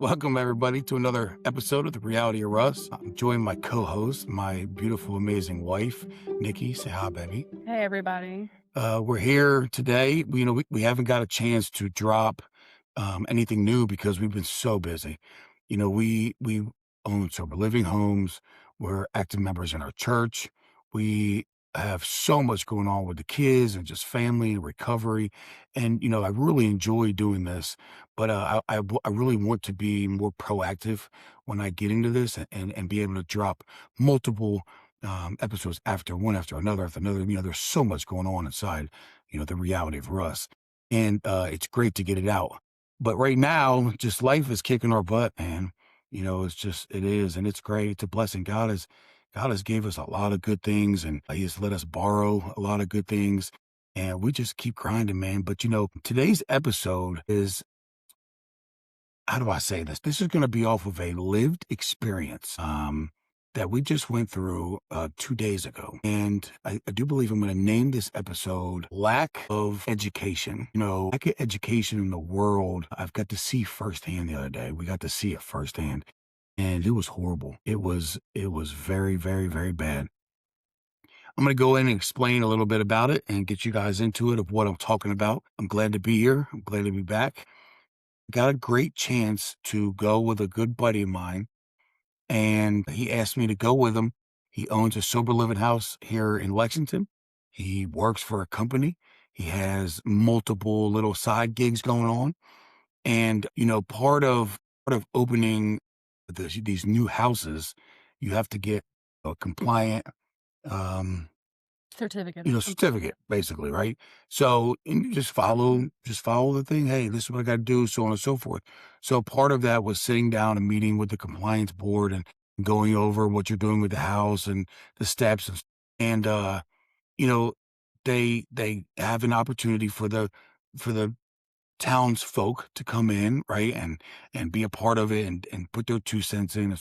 Welcome, everybody, to another episode of The Reality of Russ. I'm joined by my co-host, my beautiful, amazing wife, Nikki. Say hi, baby. Hey, everybody. We're here today. We haven't got a chance to drop anything new because we've been so busy. We own sober living homes. We're active members in our church. We have so much going on with the kids and just family and recovery. And I really enjoy doing this, but I really want to be more proactive when I get into this and be able to drop multiple episodes after another after another. There's so much going on inside, the reality of Russ. And it's great to get it out. But right now, just life is kicking our butt, man. It is, and it's great. It's a blessing. God has gave us a lot of good things, and He has let us borrow a lot of good things, and we just keep grinding, man. But today's episode is, how do I say this? This is going to be off of a lived experience that we just went through 2 days ago. And I do believe I'm going to name this episode Lack of Education. Lack of education in the world, I've got to see firsthand the other day. We got to see it firsthand. And it was horrible. It was very, very, very bad. I'm going to go in and explain a little bit about it and get you guys into it of what I'm talking about. I'm glad to be here. I'm glad to be back. Got a great chance to go with a good buddy of mine, and he asked me to go with him. He owns a sober living house here in Lexington. He works for a company. He has multiple little side gigs going on. And, part of opening these new houses, you have to get a compliant, um, Certificate of certificate, compliance. basically, right? So, and you just follow the thing. Hey, this is what I got to do, so on and so forth. So part of that was sitting down and meeting with the compliance board and going over what you're doing with the house and the steps and you know, they have an opportunity for the townsfolk to come in, right, and be a part of it and put their 2 cents in.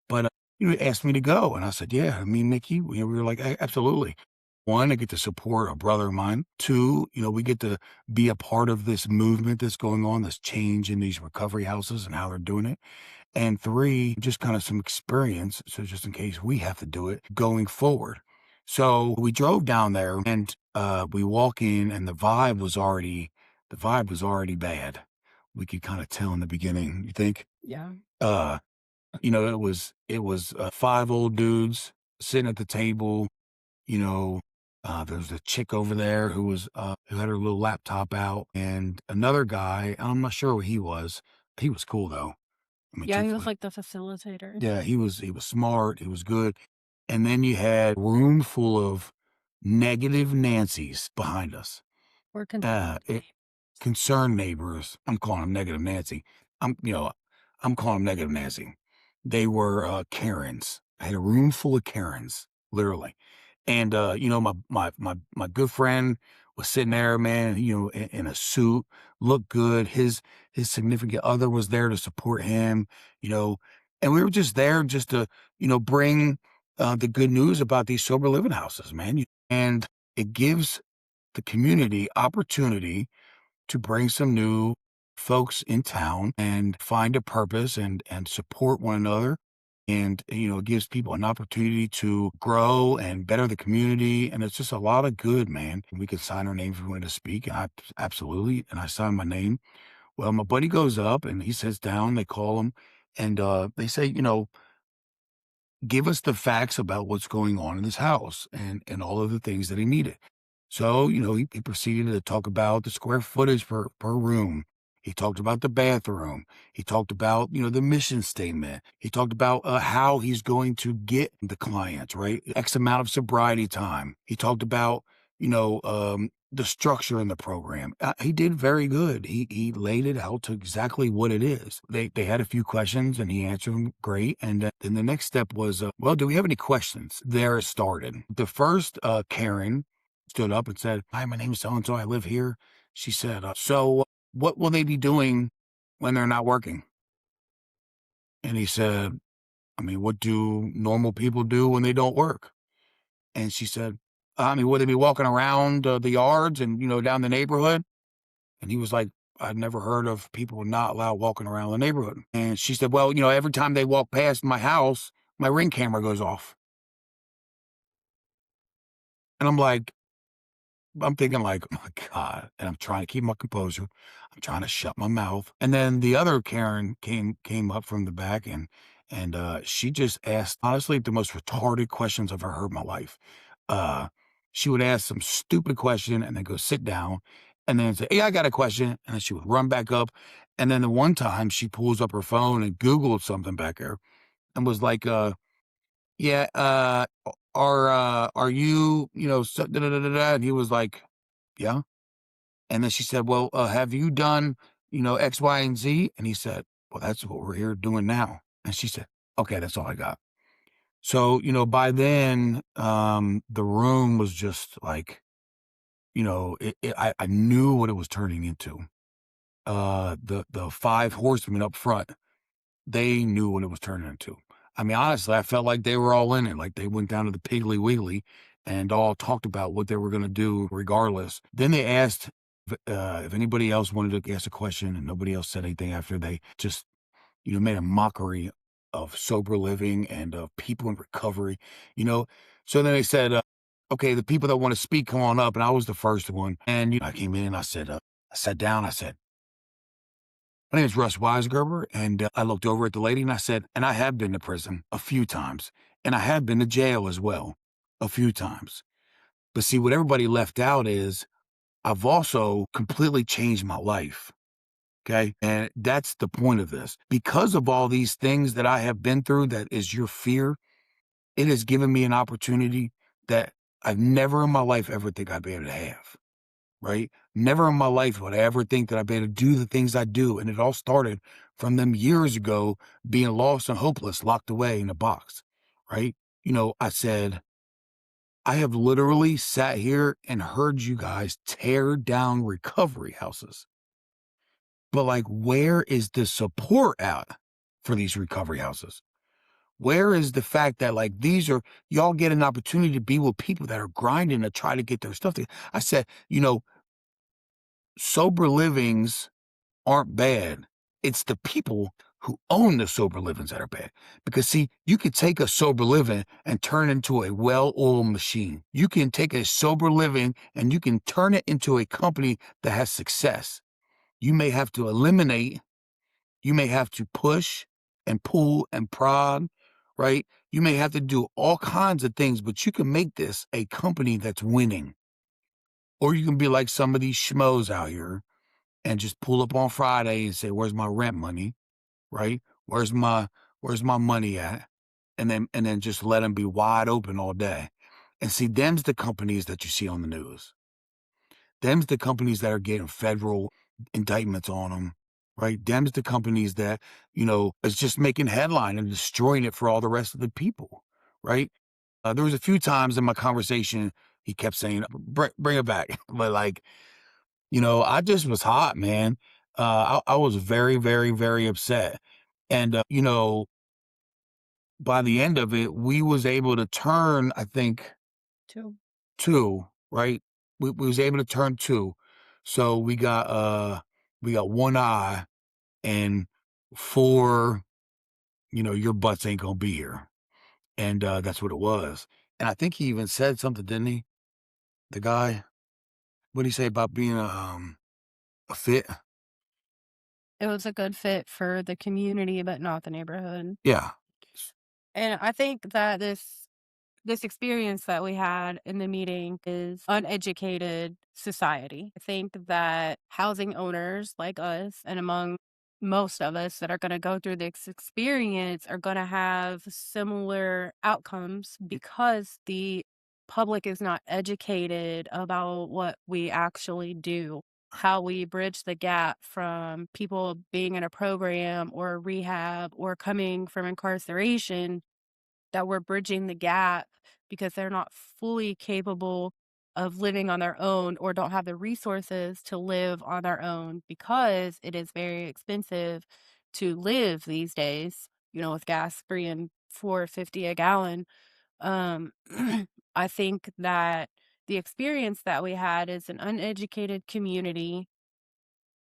But he asked me to go, and I said, "Yeah." I mean, Nikki, we were like, Absolutely." One, I get to support a brother of mine. Two, we get to be a part of this movement that's going on, this change in these recovery houses and how they're doing it. And three, just kind of some experience. So just in case we have to do it going forward. So we drove down there and we walk in and the vibe was already bad. We could kind of tell in the beginning, you think? Yeah. Uh, it was five old dudes sitting at the table. you know, there's a chick over there who had her little laptop out, and another guy. I'm not sure what he was. He was cool though. I mean, Yeah, he was truthfully, like the facilitator. yeah, he was smart. He was good. And then you had a room full of negative Nancy's behind us. We're concerned. It concerned neighbors. I'm calling them negative Nancy. I'm you know I'm calling them negative Nancy. They were Karens. I had a room full of Karens, literally. And my good friend was sitting there, man, in a suit, looked good. His significant other was there to support him, you know, and we were just there just to, bring the good news about these sober living houses, man. And it gives the community opportunity to bring some new folks in town and find a purpose and support one another. And, it gives people an opportunity to grow and better the community. And it's just a lot of good, man. We could sign our name if we wanted to speak. And absolutely. And I signed my name. Well, my buddy goes up and he sits down. They call him and they say, give us the facts about what's going on in this house and all of the things that he needed. So, he proceeded to talk about the square footage per room. He talked about the bathroom. He talked about, the mission statement. He talked about how he's going to get the clients, right? X amount of sobriety time. He talked about, the structure in the program. He did very good. He laid it out to exactly what it is. They had a few questions and he answered them great. And then the next step was, well, do we have any questions? There it started. The first Karen stood up and said, "Hi, my name is so and so. I live here." She said, "So what will they be doing when they're not working?" And he said, "I mean, what do normal people do when they don't work?" And she said, "I mean, will they be walking around the yards and, down the neighborhood?" And he was like, I'd never heard of people not allowed walking around the neighborhood. And she said, well, every time they walk past my house, my Ring camera goes off. And I'm thinking like, "Oh my god," and I'm trying to keep my composure. I'm trying to shut my mouth, and then the other Karen came up from the back, and she just asked, honestly, the most retarded questions I've ever heard in my life. Uh, she would ask some stupid question and then go sit down, and then say, "Hey, I got a question," and then she would run back up, and then the one time she pulls up her phone and Googled something back there and was like, "Yeah, are you, so da da da da da," and he was like, "Yeah." And then she said, "Well, have you done, X, Y, and Z?" And he said, "Well, that's what we're here doing now." And she said, "Okay, that's all I got." So, by then, the room was just like, I knew what it was turning into. The five horsemen up front, they knew what it was turning into. I mean, honestly, I felt like they were all in it. Like they went down to the Piggly Wiggly and all talked about what they were going to do regardless. Then they asked if anybody else wanted to ask a question, and nobody else said anything after they just, made a mockery of sober living and of people in recovery, you know. So then they said, okay, the people that want to speak, come on up. And I was the first one. And I came in, I said, I sat down, I said, my name is Russ Weisgerber, and I looked over at the lady and I said, and I have been to prison a few times, and I have been to jail as well a few times. But see, what everybody left out is I've also completely changed my life. Okay. And that's the point of this. Because of all these things that I have been through, that is your fear, it has given me an opportunity that I've never in my life ever think I'd be able to have. Right? Never in my life would I ever think that I'd be able to do the things I do. And it all started from them years ago being lost and hopeless, locked away in a box. Right? I said, I have literally sat here and heard you guys tear down recovery houses. But like, where is the support at for these recovery houses? Where is the fact that like y'all get an opportunity to be with people that are grinding to try to get their stuff together? I said, sober livings aren't bad. It's the people who own the sober livings that are bad. Because see, you could take a sober living and turn it into a well-oiled machine. You can take a sober living and you can turn it into a company that has success. You may have to eliminate, you may have to push and pull and prod, right? You may have to do all kinds of things, but you can make this a company that's winning. Or you can be like some of these schmoes out here and just pull up on Friday and say, "Where's my rent money?" Right? Where's my money at? And then just let them be wide open all day. And see, them's the companies that you see on the news. Them's the companies that are getting federal indictments on them, right? Them's the companies that, is just making headline and destroying it for all the rest of the people, right? There was a few times in my conversation he kept saying, bring it back." But like, I just was hot, man. I was very, very, very upset. And, by the end of it, we was able to turn, I think, 2. two, right? We was able to turn two. So we got one eye and four, your butts ain't gonna be here. And that's what it was. And I think he even said something, didn't he? The guy, what did he say about being a fit? It was a good fit for the community, but not the neighborhood. Yeah. And I think that this experience that we had in the meeting is uneducated society. I think that housing owners like us and among most of us that are going to go through this experience are going to have similar outcomes because the public is not educated about what we actually do, how we bridge the gap from people being in a program or rehab or coming from incarceration, that we're bridging the gap because they're not fully capable of living on their own or don't have the resources to live on their own because it is very expensive to live these days, with gas being 4.50 a gallon. Um, I think that the experience that we had is an uneducated community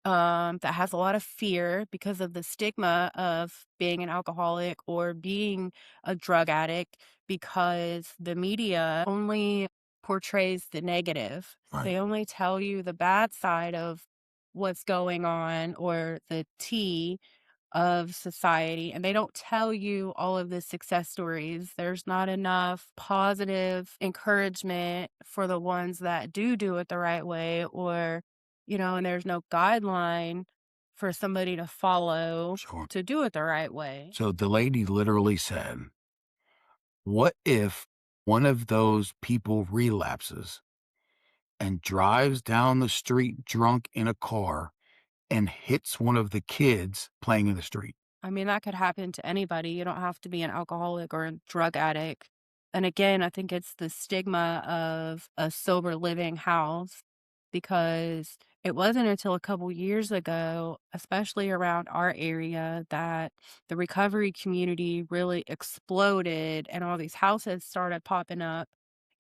that has a lot of fear because of the stigma of being an alcoholic or being a drug addict because the media only portrays the negative. Right. They only tell you the bad side of what's going on or the tea of society, and they don't tell you all of the success stories. There's not enough positive encouragement for the ones that do it the right way, or, and there's no guideline for somebody to follow Sure. to do it the right way. So the lady literally said, "What if one of those people relapses and drives down the street drunk in a car and hits one of the kids playing in the street?" I mean, that could happen to anybody. You don't have to be an alcoholic or a drug addict. And again, I think it's the stigma of a sober living house because it wasn't until a couple years ago, especially around our area, that the recovery community really exploded and all these houses started popping up.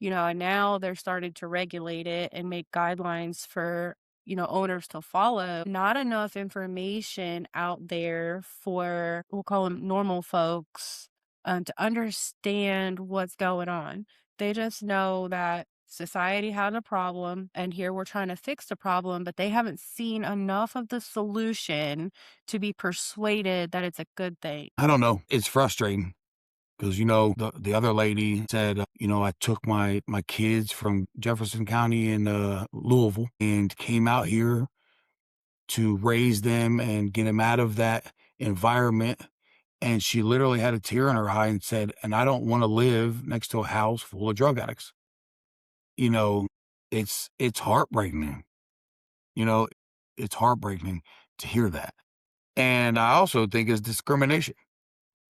And now they're starting to regulate it and make guidelines for owners to follow. Not enough information out there for, we'll call them normal folks, to understand what's going on. They just know that society had a problem and here we're trying to fix the problem, but they haven't seen enough of the solution to be persuaded that it's a good thing. I don't know. It's frustrating because, the other lady said, I took my kids from Jefferson County in Louisville and came out here to raise them and get them out of that environment. And she literally had a tear in her eye and said, "And I don't want to live next to a house full of drug addicts." You know, it's heartbreaking. You know, it's heartbreaking to hear that. And I also think it's discrimination,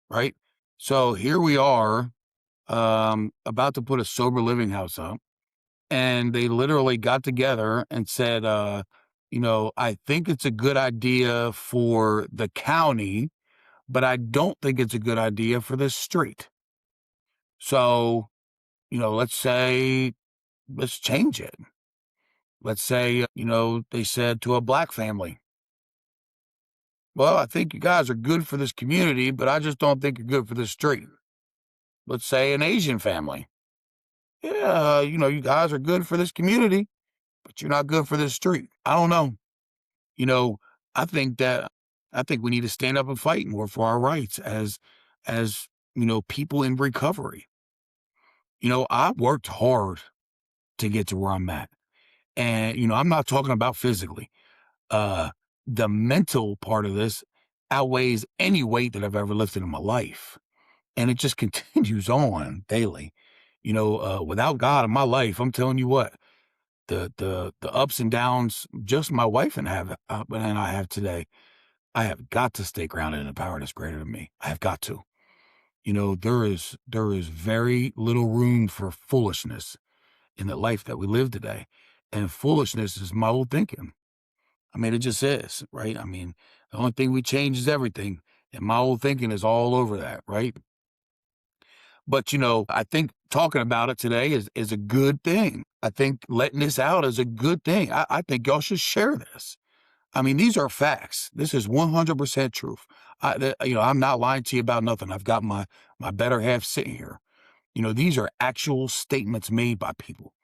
right? So here we are, about to put a sober living house up, and they literally got together and said, I think it's a good idea for the county, but I don't think it's a good idea for this street. So, let's change it. Let's say, they said to a black family, "Well, I think you guys are good for this community, but I just don't think you're good for this street." Let's say an Asian family. "Yeah, you guys are good for this community, but you're not good for this street." I don't know. You know, I think that I think we need to stand up and fight more for our rights as people in recovery. I worked hard to get to where I'm at. And, I'm not talking about physically. Uh the mental part of this outweighs any weight that I've ever lifted in my life. And it just continues on daily. Without God in my life, I'm telling you what, the ups and downs just my wife and I have today, I have got to stay grounded in a power that's greater than me. I have got to. There is very little room for foolishness in the life that we live today. And foolishness is my old thinking. I mean, it just is, right? I mean, the only thing we change is everything. And my old thinking is all over that, right? But I think talking about it today is a good thing. I think letting this out is a good thing. I think y'all should share this. I mean, these are facts. This is 100% truth. I'm not lying to you about nothing. I've got my better half sitting here. These are actual statements made by people.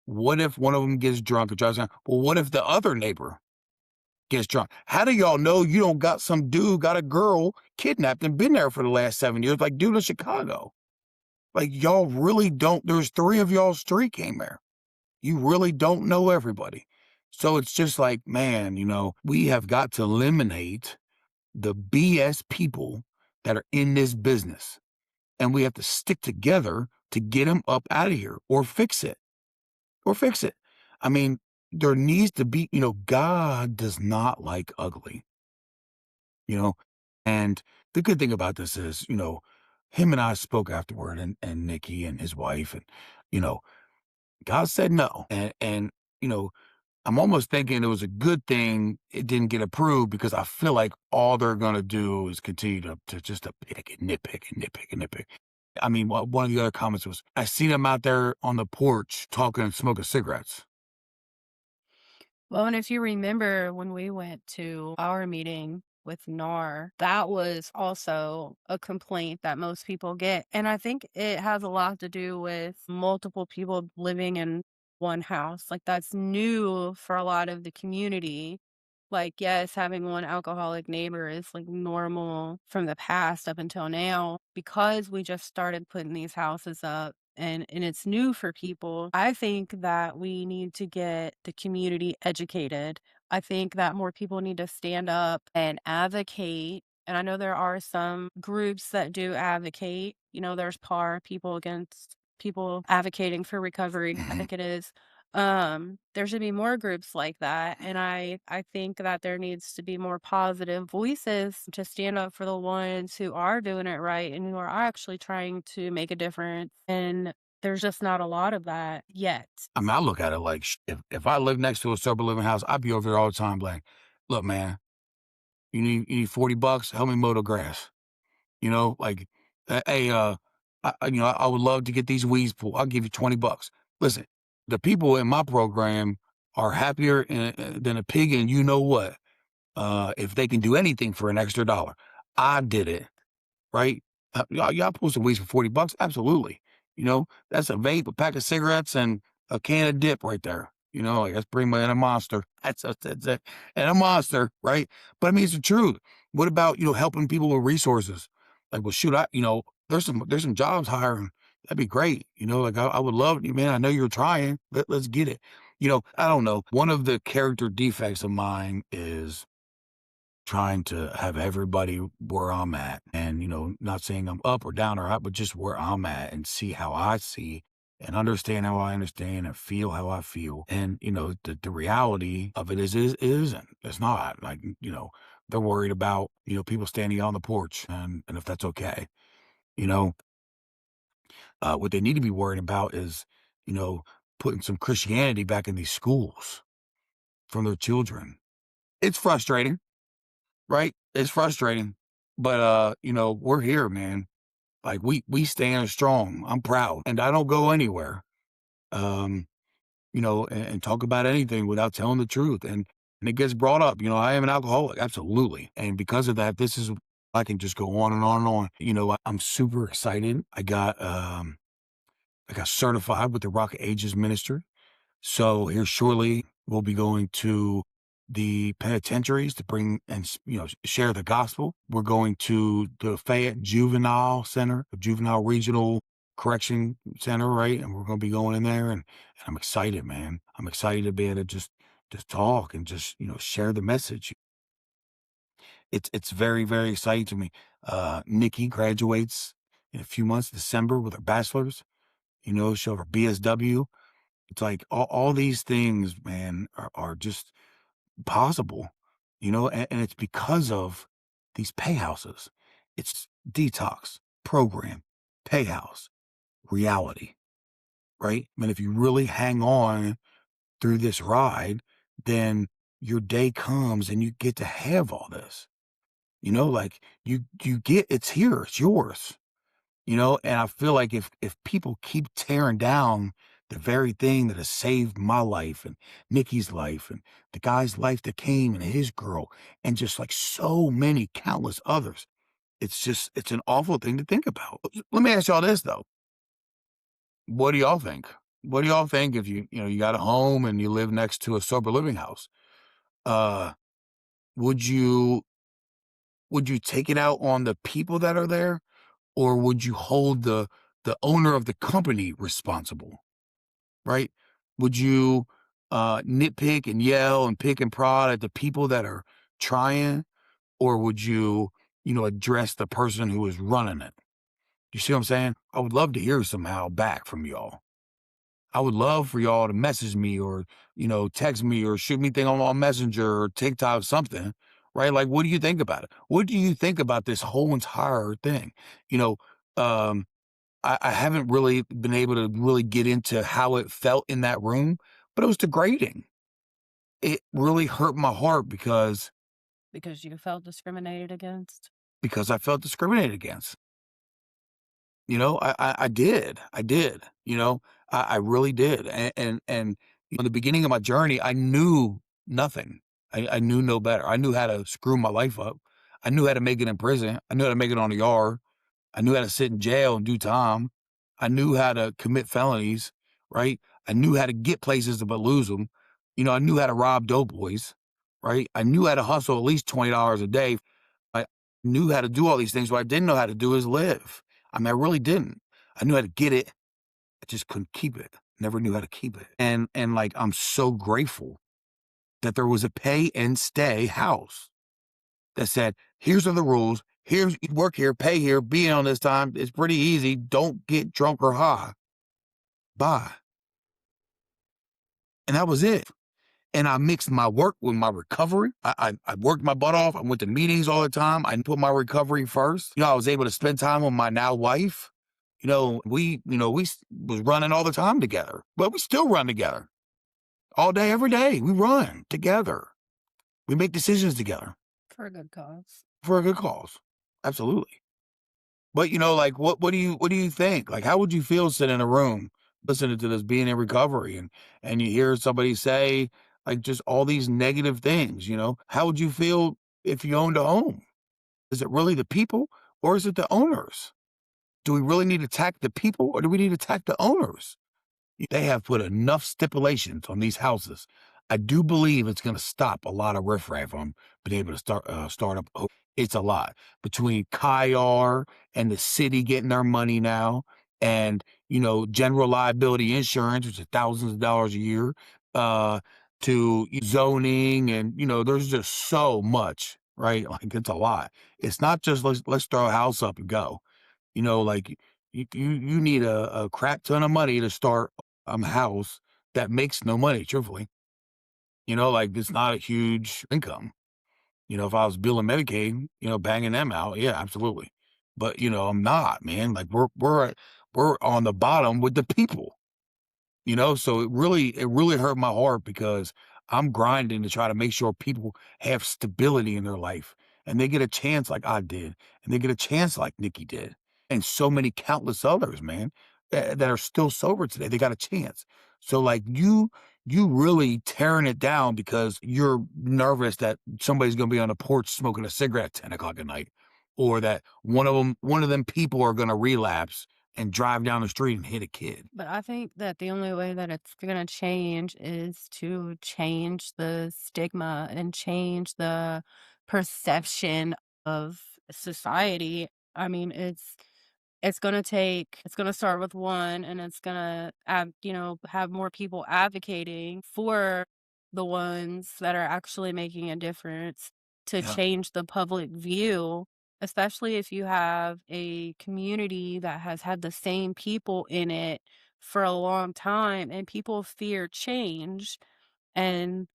What if one of them gets drunk and drives down? Well, what if the other neighbor gets drunk? How do y'all know you don't got some dude got a girl kidnapped and been there for the last 7 years, like dude in Chicago? Like y'all really don't. There's three of y'all street came there. You really don't know everybody. So it's just like, man, we have got to eliminate the BS people that are in this business. And we have to stick together to get them up out of here or fix it. Or fix it. I mean, there needs to be, God does not like ugly, you know? And the good thing about this is, him and I spoke afterward and Nikki and his wife and, you know, God said no. And, you know, I'm almost thinking it was a good thing it didn't get approved because I feel like all they're gonna do is continue to just to pick and nitpick and nitpick and nitpick. I mean, one of the other comments was, "I seen them out there on the porch talking and smoking cigarettes." Well, and if you remember when we went to our meeting with NAR, that was also a complaint that most people get. And I think it has a lot to do with multiple people living in one house. Like that's new for a lot of the community. Like, yes, having one alcoholic neighbor is like normal from the past up until now because we just started putting these houses up and it's new for people. I think that we need to get the community educated. I think that more people need to stand up and advocate. And I know there are some groups that do advocate. You know, there's PAR, People Against People Advocating for Recovery, I Mhm. think it is. There should be more groups like that, and I think that there needs to be more positive voices to stand up for the ones who are doing it right and who are actually trying to make a difference, and there's just not a lot of that yet. I mean, I look at it like if I lived next to a sober living house, I'd be over there all the time like, "Look, man, you need $40? Help me mow the grass." You know, like, "Hey, I would love to get these weeds pulled. I'll give you $20." Listen, the people in my program are happier than a pig, and you know what? If they can do anything for an extra dollar. I did it. Right? Y'all post some weeds for $40? Absolutely. You know, that's a vape, a pack of cigarettes, and a can of dip right there. You know, like that's pretty much and a monster. That's it. And a monster, right? But I mean, it's the truth. What about, helping people with resources? Like, well, shoot, there's some jobs hiring. That'd be great. Like I would love you, man. I know you're trying. Let's get it. I don't know. One of the character defects of mine is trying to have everybody where I'm at and, not saying I'm up or down or out, but just where I'm at and see how I see and understand how I understand and feel how I feel. And, the reality of it it isn't. It's not. Like, they're worried about, people standing on the porch and if that's okay. You know, what they need to be worried about is, you know, putting some Christianity back in these schools from their children. It's frustrating. Right? It's frustrating, but, we're here, man. Like, we stand strong. I'm proud, and I don't go anywhere, um, and talk about anything without telling the truth, and it gets brought up, I am an alcoholic, absolutely, and because of that, this is I can just go on and on and on. I'm super excited. I got certified with the Rock Ages Ministry. So here shortly, we'll be going to the penitentiaries to bring and share the gospel. We're going to the Fayette Juvenile Center, the Juvenile Regional Correction Center, right? And we're going to be going in there, and I'm excited, man. I'm excited to be able to just talk and just share the message. It's very very exciting to me. Nikki graduates in a few months, December, with her bachelor's. She'll have her BSW. It's like all these things, man, are just possible, and it's because of these pay houses. It's detox, program, pay house, reality, right? I mean, if you really hang on through this ride, then your day comes and you get to have all this. Like you get it's here, it's yours. And I feel like if people keep tearing down the very thing that has saved my life and Nikki's life and the guy's life that came and his girl and just like so many countless others, it's an awful thing to think about. Let me ask y'all this though. What do y'all think? What do y'all think if you got a home and you live next to a sober living house? Uh would you would you take it out on the people that are there, or would you hold the owner of the company responsible, right? Would you, nitpick and yell and pick and prod at the people that are trying, or would you, address the person who is running it? You see what I'm saying? I would love to hear somehow back from y'all. I would love for y'all to message me or, text me or shoot me thing on Messenger or TikTok or something, right? Like, what do you think about it? What do you think about this whole entire thing? You know, um, I haven't really been able to really get into how it felt in that room, but it was degrading. It really hurt my heart Because you felt discriminated against. because I felt discriminated against. I did. I did. I really did. And in the beginning of my journey, I knew Nothing. I knew no better. I knew how to screw my life up. I knew how to make it in prison. I knew how to make it on the yard. I knew how to sit in jail and do time. I knew how to commit felonies, right? I knew how to get places but lose them. I knew how to rob doughboys, right? I knew how to hustle at least $20 a day. I knew how to do all these things. What I didn't know how to do is live. I mean, I really didn't. I knew how to get it. I just couldn't keep it. Never knew how to keep it. And like I'm so grateful that there was a pay and stay house that said, here's are the rules. Here's you work here, pay here, be on this time. It's pretty easy. Don't get drunk or high. Bye. And that was it. And I mixed my work with my recovery. I worked my butt off. I went to meetings all the time. I put my recovery first. I was able to spend time with my now wife. We was running all the time together, but we still run together all day, every day. We run together. We make decisions together For a good cause. for a good cause. Absolutely. But like what do you think? Like how would you feel sitting in a room listening to this being in recovery and you hear somebody say like just all these negative things? How would you feel if you owned a home? Is it really the people or is it the owners? Do we really need to attack the people or do we need to attack the owners? They have put enough stipulations on these houses. I do believe it's going to stop a lot of riffraff from being able to start up. It's a lot between KIR and the city getting their money now, and general liability insurance, which is thousands of dollars a year, uh, to zoning, and there's just so much, right? Like it's a lot. It's not just let's throw a house up and go. Like you need a crap ton of money to start house that makes no money, truthfully. Like it's not a huge income. If I was billing Medicaid, banging them out, yeah, absolutely. But I'm not, man. Like we're on the bottom with the people. So it really hurt my heart because I'm grinding to try to make sure people have stability in their life and they get a chance like I did and they get a chance like Nikki did and so many countless others, man, that are still sober today. They got a chance. So like you really tearing it down because you're nervous that somebody's going to be on the porch smoking a cigarette at 10 o'clock at night, or that one of them people are going to relapse and drive down the street and hit a kid. But I think that the only way that it's gonna change is to change the stigma and change the perception of society. I mean, it's gonna start with one and it's gonna have more people advocating for the ones that are actually making a difference to Yeah. change the public view, especially if you have a community that has had the same people in it for a long time and people fear change and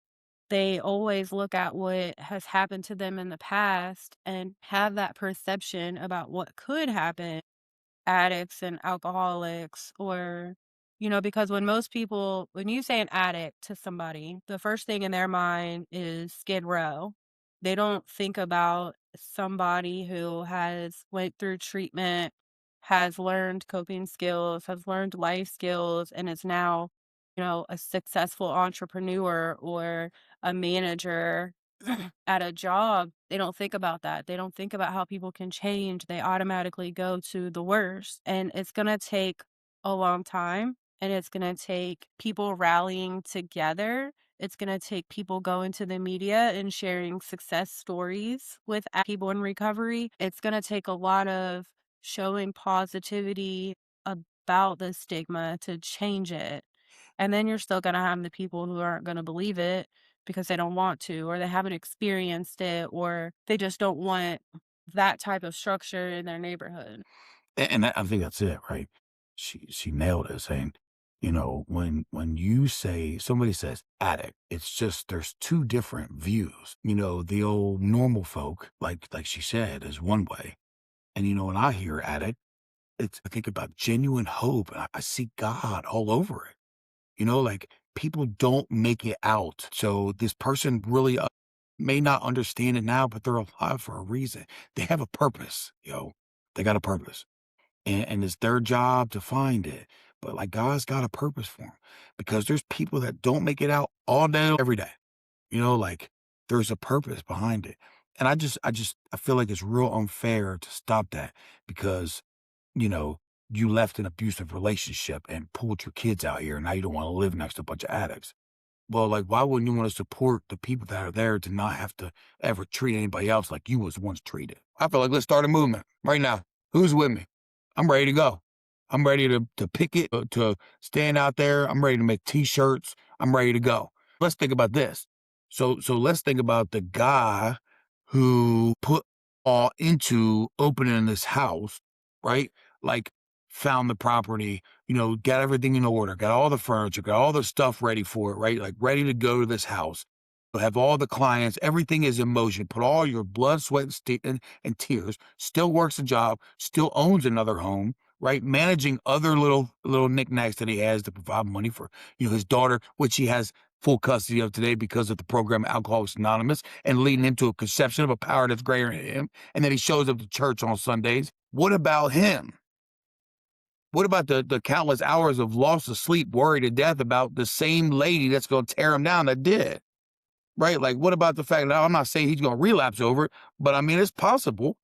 they always look at what has happened to them in the past and have that perception about what could happen addicts and alcoholics or because when you say an addict to somebody, the first thing in their mind is Skid Row. They don't think about somebody who has went through treatment, has learned coping skills, has learned life skills, and is now, a successful entrepreneur or a manager at a job. They don't think about that. They don't think about how people can change. They automatically go to the worst. And it's going to take a long time and it's going to take people rallying together. It's going to take people going to the media and sharing success stories with people in recovery. It's going to take a lot of showing positivity about the stigma to change it. And then you're still going to have the people who aren't going to believe it because they don't want to, or they haven't experienced it, or they just don't want that type of structure in their neighborhood. And I think that's it, right? She nailed it saying, when you say somebody says addict, it's just there's two different views. The old normal folk, like she said, is one way. And when I hear addict, I think about genuine hope and I see God all over it. Like people don't make it out. So this person really may not understand it now, but they're alive for a reason. They have a purpose, They got a purpose and it's their job to find it. But like God's got a purpose for them because there's people that don't make it out all day, every day. Like there's a purpose behind it. And I feel like it's real unfair to stop that because, you know, you left an abusive relationship and pulled your kids out here and now you don't want to live next to a bunch of addicts. Well, like, why wouldn't you want to support the people that are there to not have to ever treat anybody else like you was once treated? I feel like let's start a movement right now. Who's with me? I'm ready to go. I'm ready to picket, to stand out there. I'm ready to make T-shirts. I'm ready to go. Let's think about this. So let's think about the guy who put all into opening this house, right? Like found the property, got everything in order, got all the furniture, got all the stuff ready for it, right? Like ready to go to this house. Have all the clients, everything is in motion. Put all your blood, sweat, and tears. Still works a job, still owns another home, right? Managing other little knickknacks that he has to provide money for, his daughter, which he has full custody of today because of the program Alcoholics Anonymous, and leading him to a conception of a power that's greater than him. And then he shows up to church on Sundays. What about him? What about the countless hours of loss of sleep, worried to death about the same lady that's going to tear him down that did? Right? Like, what about the fact that I'm not saying he's going to relapse over it, but I mean, it's possible.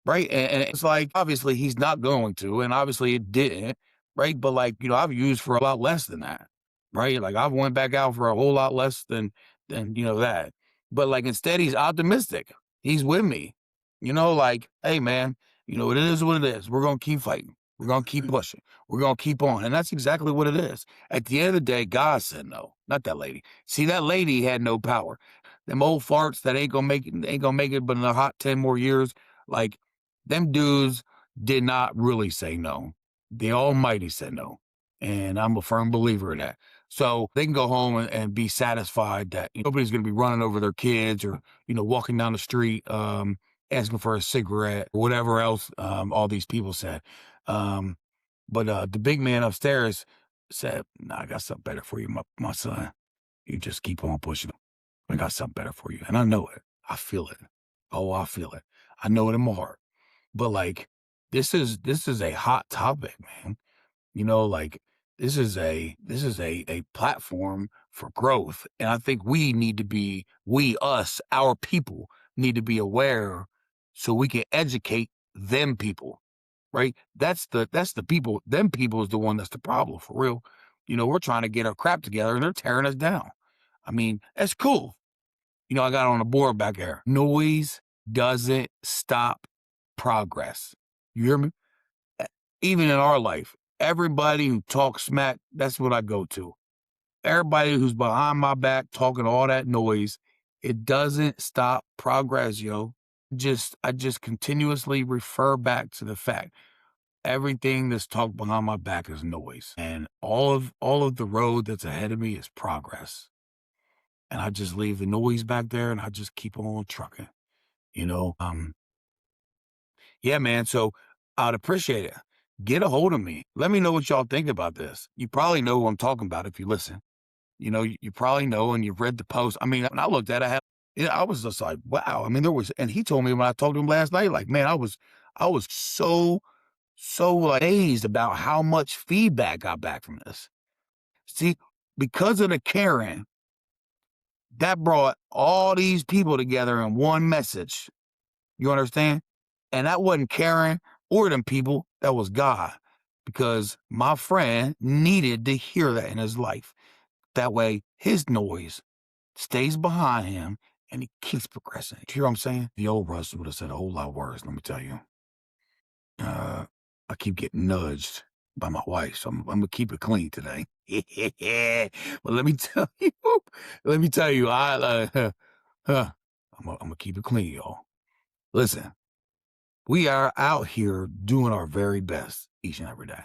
Right? And it's like, obviously, he's not going to, and obviously it didn't. Right? But like, I've used for a lot less than that. Right? Like, I've went back out for a whole lot less than that. But like, instead, he's optimistic. He's with me. Like, hey, man, it is what it is. We're going to keep fighting. We're going to keep pushing. We're going to keep on. And that's exactly what it is. At the end of the day, God said no, not that lady. See, that lady had no power. Them old farts that ain't gonna make it but in a hot 10 more years. Like, them dudes did not really say no. The Almighty said no. And I'm a firm believer in that. So they can go home and be satisfied that nobody's going to be running over their kids or, walking down the street, asking for a cigarette or whatever else, all these people said. Um, but the big man upstairs said, nah, I got something better for you, my son. You just keep on pushing. I got something better for you. And I know it. I feel it. Oh, I feel it. I know it in my heart. But like, this is a hot topic, man. Like this is a platform for growth. And I think our people need to be aware so we can educate them people. Right? That's the people, them people is the one that's the problem for real. We're trying to get our crap together and they're tearing us down. I mean, that's cool. I got on the board back there. Noise doesn't stop progress. You hear me? E Even in our life, everybody who talks smack, that's what I go to. Everybody who's behind my back talking all that noise, it doesn't stop progress, yo. I just continuously refer back to the fact everything that's talked behind my back is noise, and all of the road that's ahead of me is progress. And I just leave the noise back there and I just keep on trucking, you know? Yeah, man. So I'd appreciate it. Get a hold of me. Let me know what y'all think about this. You probably know who I'm talking about if you listen. You probably know and you've read the post. I mean, when I looked at it, I was just like, wow. I mean, and he told me when I talked to him last night, like, man, I was so like, amazed about how much feedback I got back from this. See, because of the caring, that brought all these people together in one message. You understand? And that wasn't Karen or them people, that was God. Because my friend needed to hear that in his life. That way, his noise stays behind him and he keeps progressing. You hear what I'm saying? The old Russ would have said a whole lot worse, let me tell you. Uh, I keep getting nudged by my wife, so I'm gonna keep it clean today. But let me tell you, I'm gonna keep it clean, y'all. Listen, we are out here doing our very best each and every day.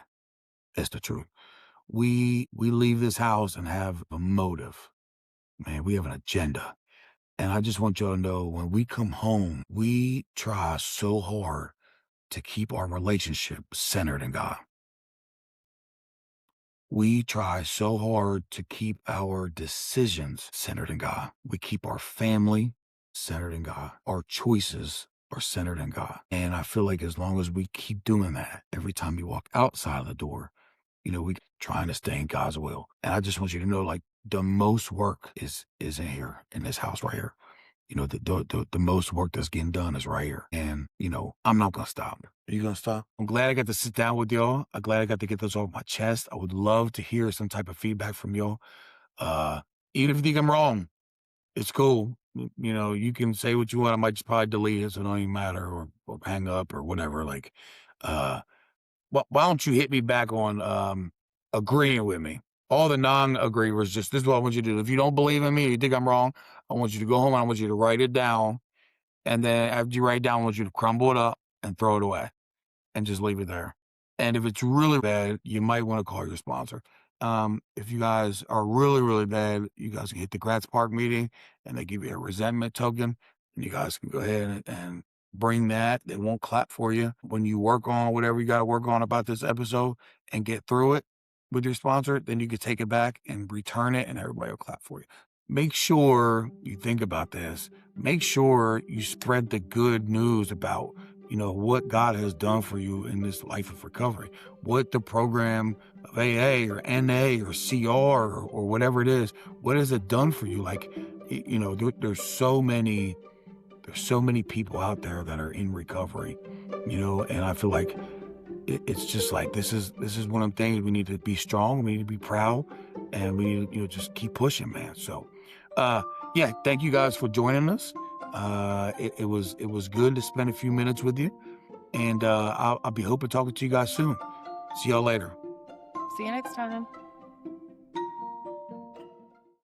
It's the truth. We leave this house and have a motive. Man, we have an agenda. And I just want y'all to know when we come home, we try so hard to keep our relationship centered in God. We try so hard to keep our decisions centered in God. We keep our family centered in God. Our choices are centered in God. And I feel like as long as we keep doing that, every time you walk outside of the door, we trying to stay in God's will. And I just want you to know, like, the most work is in here in this house right here. The most work that's getting done is right here. And, I'm not gonna stop. Are you gonna stop? I'm glad I got to sit down with y'all. I'm glad I got to get this off my chest. I would love to hear some type of feedback from y'all. Uh, Even if you think I'm wrong, it's cool. You can say what you want. I might just probably delete it so it don't even matter or hang up or whatever. Like, uh, why don't you hit me back on agreeing with me? All the non-agreeers, just this is what I want you to do. If you don't believe in me or you think I'm wrong, I want you to go home and I want you to write it down. And then after you write it down, I want you to crumble it up and throw it away and just leave it there. And if it's really bad, you might want to call your sponsor. If you guys are really, really bad, you guys can hit the Gratz Park meeting and they give you a resentment token. And you guys can go ahead and bring that. They won't clap for you when you work on whatever you got to work on about this episode and get through it with your sponsor. Then you can take it back and return it and everybody will clap for you. Make sure you think about this. Make sure you spread the good news about what God has done for you in this life of recovery, what the program of AA or NA or CR or whatever it is, what has it done for you? Like, there's so many people out there that are in recovery, and I feel like it's just like this is one of the things we need to be strong, we need to be proud, and we need to just keep pushing, man. So, uh, yeah, thank you guys for joining us. It was good to spend a few minutes with you. And I'll be hoping talking to you guys soon. See y'all later. See you next time.